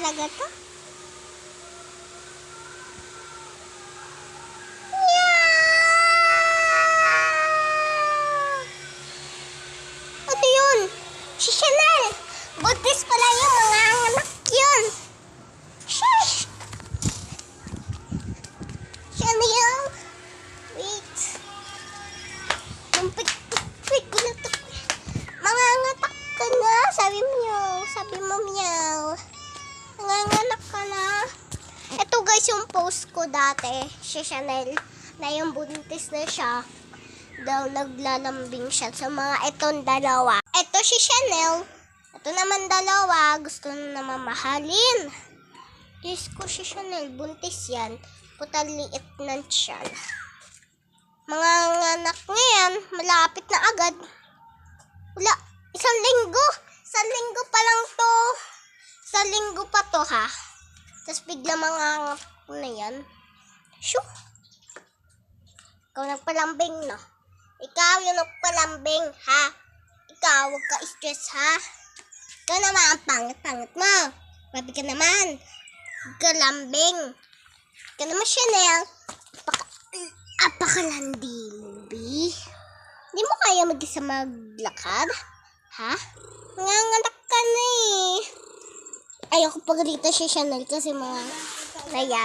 talaga to? Ano yun? Si Chanel! Buntis pala yung mga anak yun! Shush! Chanel! Wait! Wait ko na to. Manganganak ka na! Sabi mo meow. Manganganak ka na. Ito guys yung post ko dati. Si Chanel na yung buntis na siya. Daw naglalambing siya sa mga itong dalawa. Ito si Chanel. Ito naman dalawa. Gusto na mamahalin. Diyos ko si Chanel. Buntis yan. Putaliit na siya. Mga anak ngayon. Malapit na agad. Wala. Isang linggo. Isang linggo pa lang to. Isang linggo pa to ha. Tapos bigla mga anak na yan. Shoo. Ikaw nagpalambing no. Ikaw yung nagpalambing, ha? Ikaw, huwag ka stress, ha? Ikaw naman, ang pangit-pangit mo. Grabe ka naman. Huwag ka lambing. Ikaw naman, Chanel. Apakalandi mo, B. Hindi mo kaya mag-isa maglakad? Ha? Nanganganak ka na eh. Ayoko pag rito si Chanel kasi mga naya.